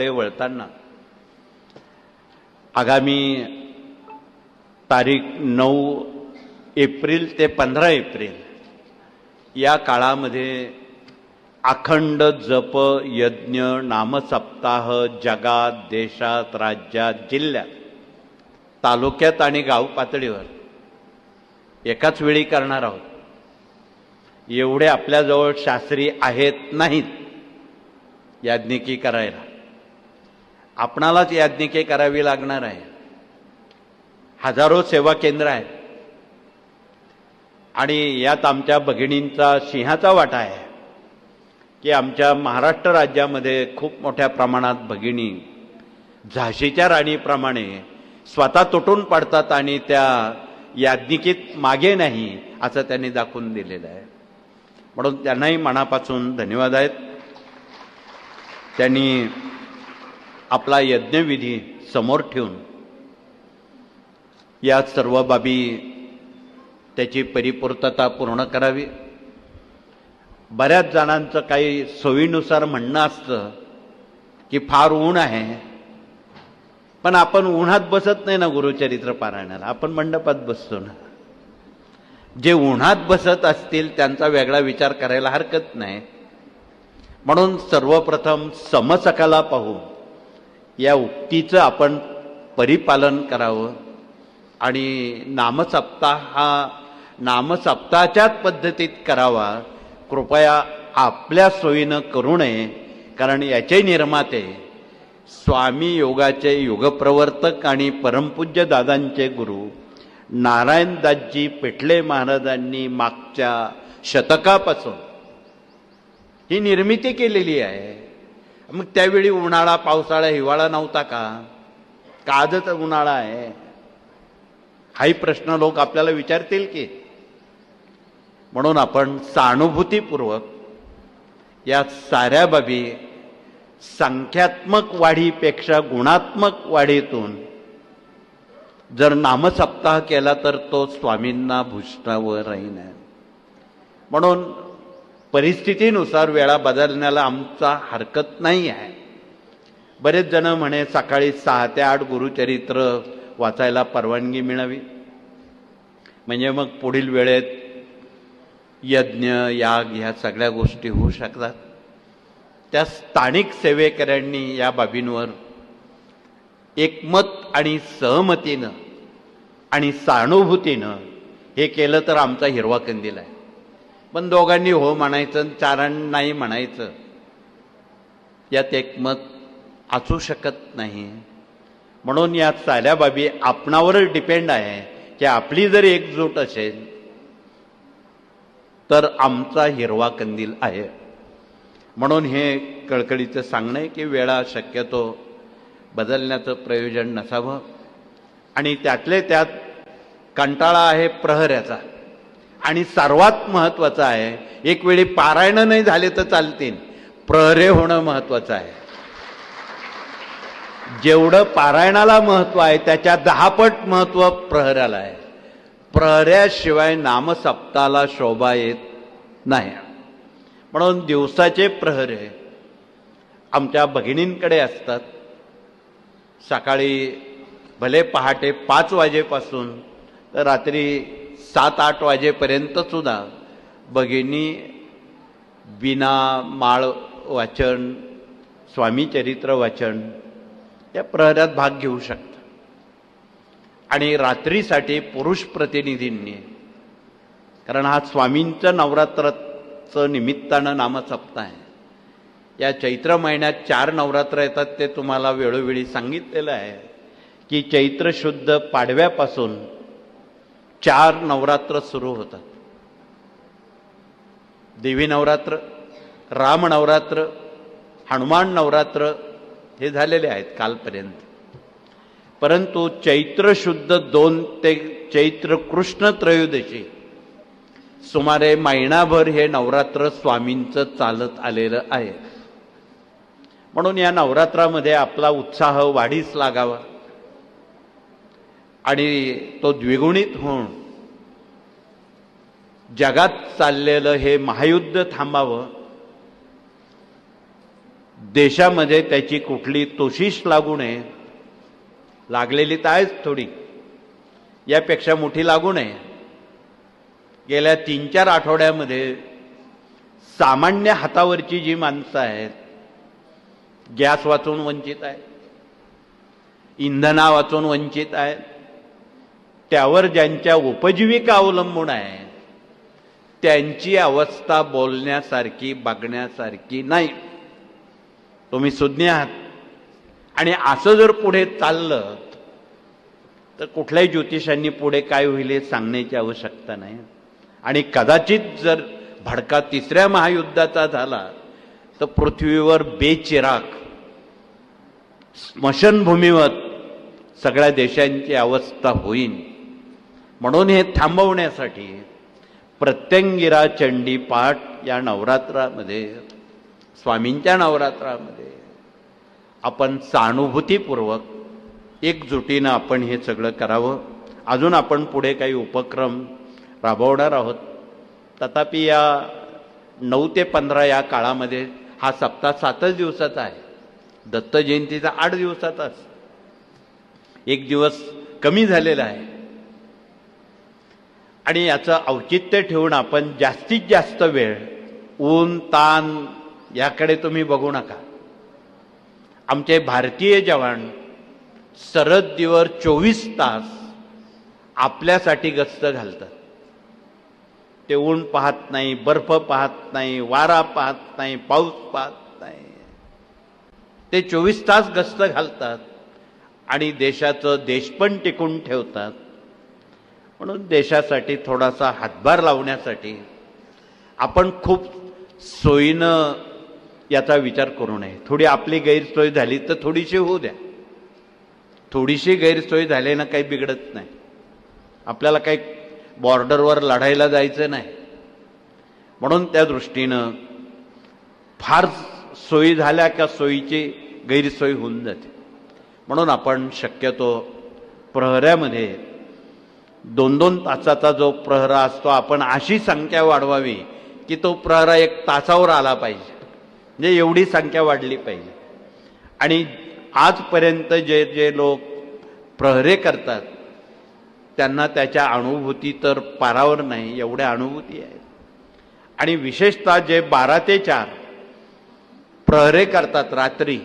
काळाकडे वळताना आगामी तारीख 9 एप्रिल ते 15 एप्रिल या काळामध्ये अखंड जप यज्ञ नामसप्ताह जगात, देशात, राज्यात, जिल्ह्यात, तालुक्यात आणि गाव पातळीवर एकाच वेळी करणार आहोत. एवढे आपल्याजवळ शास्त्री आहेत नाहीत याज्ञिकी करायला. आपणालाच याज्ञिकी करावी लागणार आहे. हजारो सेवा केंद्र आहेत आणि यात आमच्या भगिनींचा सिंहाचा वाटा आहे की आमच्या महाराष्ट्र राज्यामध्ये खूप मोठ्या प्रमाणात भगिनी झाशीच्या राणीप्रमाणे स्वतः तुटून पडतात आणि त्या याज्ञिकीत मागे नाही असं त्यांनी दाखवून दिलेलं आहे. म्हणून त्यांनाही मनापासून धन्यवाद आहेत. त्यांनी आपला यज्ञविधी समोर ठेवून या सर्व बाबी त्याची परिपूर्तता पूर्ण करावी. बऱ्याच जणांचं काही सोयीनुसार म्हणणं असतं की फार ऊन आहे, पण आपण उन्हात बसत नाही ना गुरुचरित्र पारायणाला, आपण मंडपात बसतो ना. जे उन्हात बसत असतील त्यांचा वेगळा विचार करायला हरकत नाही. म्हणून सर्वप्रथम समसकाला पाहू या उक्तीचं आपण परिपालन करावं आणि नामसप्ताह हा नामसप्ताहाच्याच पद्धतीत करावा. कृपया आपल्या सोयीनं करू नये, कारण याचे निर्माते स्वामी योगाचे युगप्रवर्तक आणि परमपूज्य दादांचे गुरु नारायणदासजी पेटले महाराजांनी मागच्या शतकापासून ही निर्मिती केलेली आहे. मग त्यावेळी उन्हाळा, पावसाळा, हिवाळा नव्हता का? आजच उन्हाळा आहे? हाही प्रश्न लोक आपल्याला विचारतील की. म्हणून आपण सहानुभूतीपूर्वक या साऱ्या बाबी संख्यात्मक वाढीपेक्षा गुणात्मक वाढीतून जर नामसप्ताह केला तर तो स्वामींना भूषणावर राहील. म्हणून परिस्थितीनुसार वेळा बदलण्याला आमचा हरकत नाही आहे. बरेच जण म्हणे सकाळी 6 ते 8 गुरुचरित्र वाचायला परवानगी मिळावी, म्हणजे मग पुढील वेळेत यज्ञ याग ह्या सगळ्या गोष्टी होऊ शकतात. त्या स्थानिक सेवेकऱ्यांनी या बाबींवर एकमत आणि सहमतीनं आणि सहानुभूतीनं हे केलं तर आमचा हिरवा कंदील आहे. पण दोघांनी हो म्हणायचं, चारांनी नाही म्हणायचं, यात एकमत असू शकत नाही. म्हणून या साऱ्या बाबी आपणावरच डिपेंड आहे की आपली जर एकजूट असेल तर आमचा हिरवा कंदील आहे. म्हणून हे कळकळीचं सांगणं आहे की वेळा शक्यतो बदलण्याचं प्रयोजन नसावं. आणि त्यातले त्यात कंटाळा आहे प्रहऱ्याचा, आणि सर्वात महत्वाचं आहे, एक वेळी पारायण नाही झाले तर चालतील, प्रहरे होणं महत्वाचं आहे. जेवढं पारायणाला महत्व आहे त्याच्या 10 पट महत्व प्रहराला आहे. प्रहऱ्याशिवाय नामसप्ताहाला शोभा येत नाही. म्हणून दिवसाचे प्रहरे आमच्या भगिनींकडे असतात. सकाळी भले पहाटे 5 वाजेपासून तर रात्री 7-8 वाजेपर्यंत सुद्धा भगिनी बिना माळ वाचन, स्वामी चरित्र वाचन या प्रहरात भाग घेऊ शकतात. आणि रात्रीसाठी पुरुष प्रतिनिधींनी, कारण हा स्वामींचं नवरात्राचं निमित्तानं नामसप्ताह आहे. या चैत्र महिन्यात 4 नवरात्र येतात, ते तुम्हाला वेळोवेळी सांगितलेलं आहे की चैत्र शुद्ध पाडव्यापासून 4 नवरात्र सुरू होतात. देवी नवरात्र, राम नवरात्र, हनुमान नवरात्र हे झालेले आहेत कालपर्यंत. परंतु चैत्र शुद्ध 2 ते चैत्र कृष्ण त्रयोदशी सुमारे महिनाभर हे नवरात्र स्वामींचं चालत आलेलं आहे. म्हणून या नवरात्रामध्ये आपला उत्साह वाढीस लागावा आणि तो द्विगुणित होऊन जगात चाललेलं हे महायुद्ध थांबावं. देशामध्ये त्याची कुठली तोशिष लागू नये, लागलेली तर आहेच थोडी, यापेक्षा मोठी लागू नये. गेल्या 3-4 आठवड्यामध्ये सामान्य हातावरची जी माणसं आहेत, गॅस वाचून वंचित आहेत, इंधना वाचून वंचित आहेत, त्यावर ज्यांच्या उपजीविका अवलंबून आहे त्यांची अवस्था बोलण्यासारखी, बघण्यासारखी नाही. तुम्ही सुज्ञ आहात. आणि असं जर पुढे चाललं तर कुठल्याही ज्योतिषांनी पुढे काय होईल हे सांगण्याची आवश्यकता नाही. आणि कदाचित जर भडका 3ऱ्या महायुद्धाचा झाला तर पृथ्वीवर बेचिराग स्मशानभूमीवर सगळ्या देशांची अवस्था होईल. म्हणून हे थांबवण्यासाठी प्रत्यंगिरा चंडी पाठ या नवरात्रामध्ये, स्वामींच्या नवरात्रामध्ये आपण सहानुभूतीपूर्वक एकजुटीनं आपण हे सगळं करावं. अजून आपण पुढे काही उपक्रम राबवणार आहोत. तथापि या 9 ते 15 या काळामध्ये हा सप्ताह 7च दिवसाचा आहे. दत्त जयंतीचा 8 दिवसाचाच, 1 दिवस कमी झालेला आहे. आणि याचं औचित्य ठेवून आपण जास्तीत जास्त वेळ ऊन ताण याकडे तुम्ही बघू नका. आमचे भारतीय जवान सरहद्दीवर 24 तास आपल्यासाठी गस्त घालतात. ते ऊन पाहत नाही, बर्फ पाहत नाही, वारा पाहत नाही, पाऊस पाहत नाही. ते 24 तास गस्त घालतात आणि देशाचं देशपण टिकून ठेवतात. म्हणून देशासाठी थोडासा हातभार लावण्यासाठी आपण खूप सोयीनं याचा विचार करू नये. थोडी आपली गैरसोय झाली तर थोडीशी होऊ द्या. थोडीशी गैरसोय झाल्यानं काही बिघडत नाही. आपल्याला काही बॉर्डरवर लढायला जायचं नाही. म्हणून त्या दृष्टीनं फार सोयी झाल्या का सोयीची गैरसोय होऊन जाते. म्हणून आपण शक्यतो प्रहऱ्यामध्ये 2-2 तासाचा जो प्रहरा असतो आपण अशी संख्या वाढवावी की तो प्रहरा 1 तासावर आला पाहिजे. म्हणजे एवढी संख्या वाढली पाहिजे. आणि आजपर्यंत जे जे लोक प्रहरे करतात त्यांना त्याच्या अनुभूती तर पारावर नाही एवढ्या अनुभूती आहेत. आणि विशेषतः जे 12 ते 4 प्रहरे करतात रात्री,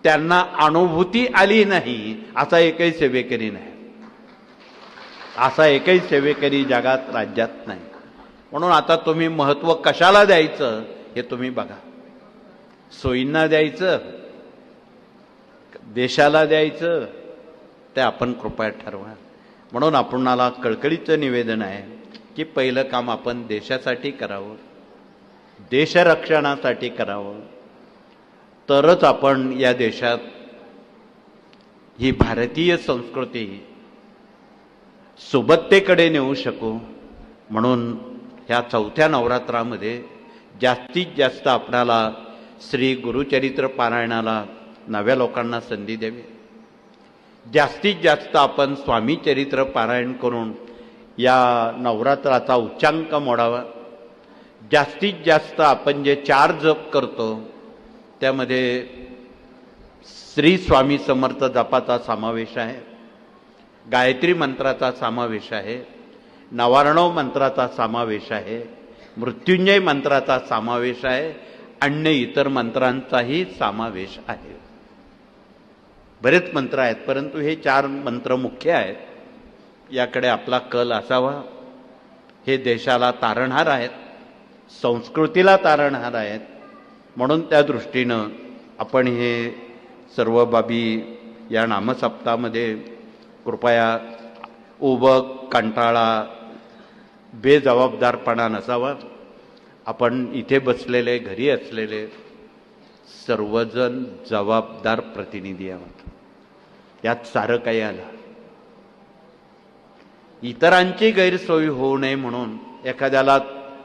त्यांना अनुभूती आली नाही असा एकही सेवेकरी नाही. असा एकही सेवेकरी जगात राज्यात नाही. म्हणून आता तुम्ही महत्त्व कशाला द्यायचं हे तुम्ही बघा. सोयींना द्यायचं, देशाला द्यायचं, ते आपण कृपया ठरवा. म्हणून आपणाला कळकळीचं निवेदन आहे की पहिलं काम आपण देशासाठी करावं, देशरक्षणासाठी करावं. तरच आपण या देशात ही भारतीय संस्कृती सुबत्तेकडे नेऊ शकू. म्हणून ह्या 4थ्या नवरात्रामध्ये जास्तीत जास्त आपणाला श्री गुरुचरित्र पारायणाला नव्या लोकांना संधी द्यावी. जास्तीत जास्त आपण स्वामी चरित्र पारायण करून या नवरात्राचा उच्चांक मोडावा. जास्तीत जास्त आपण जे 4 जप करतो त्यामध्ये श्री स्वामी समर्थ जपाचा समावेश आहे, गायत्री मंत्राचा समावेश आहे, नवारणव मंत्राचा समावेश आहे, मृत्युंजय मंत्राचा समावेश आहे, अन्य इतर मंत्रांचाही समावेश आहे. बरेच मंत्र आहेत परंतु हे 4 मंत्र मुख्य आहेत. याकडे आपला कल असावा. हे देशाला तारणहार आहेत, संस्कृतीला तारणहार आहेत. म्हणून त्या दृष्टीनं आपण हे सर्व बाबी या नामसप्ताहामध्ये कृपया उबक, कंटाळा, बेजबाबदारपणा नसावा. आपण इथे बसलेले, घरी असलेले सर्वजण जबाबदार प्रतिनिधी आहोत. यात सारं काही आलं. इतरांची गैरसोय होऊ नये म्हणून एखाद्याला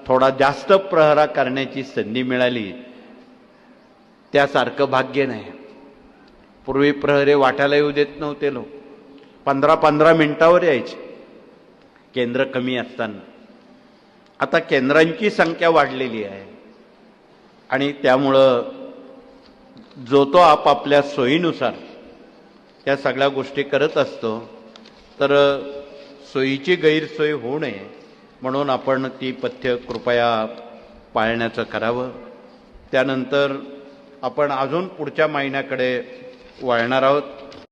थोडा जास्त प्रहरा करण्याची संधी मिळाली त्यासारखं भाग्य नाही. पूर्वी प्रहरे वाटायला येऊ देत नव्हते लोक. 15-15 मिनिटावर यायचे केंद्र कमी असताना. आता केंद्रांची संख्या वाढलेली आहे आणि त्यामुळं जो तो आपापल्या सोयीनुसार या सगळ्या गोष्टी करत असतो, तर सोयीची गैरसोय होऊ नये म्हणून आपण ती पथ्य कृपया पाळण्याचं करावं. त्यानंतर आपण अजून पुढच्या महिन्याकडे वळणार आहोत.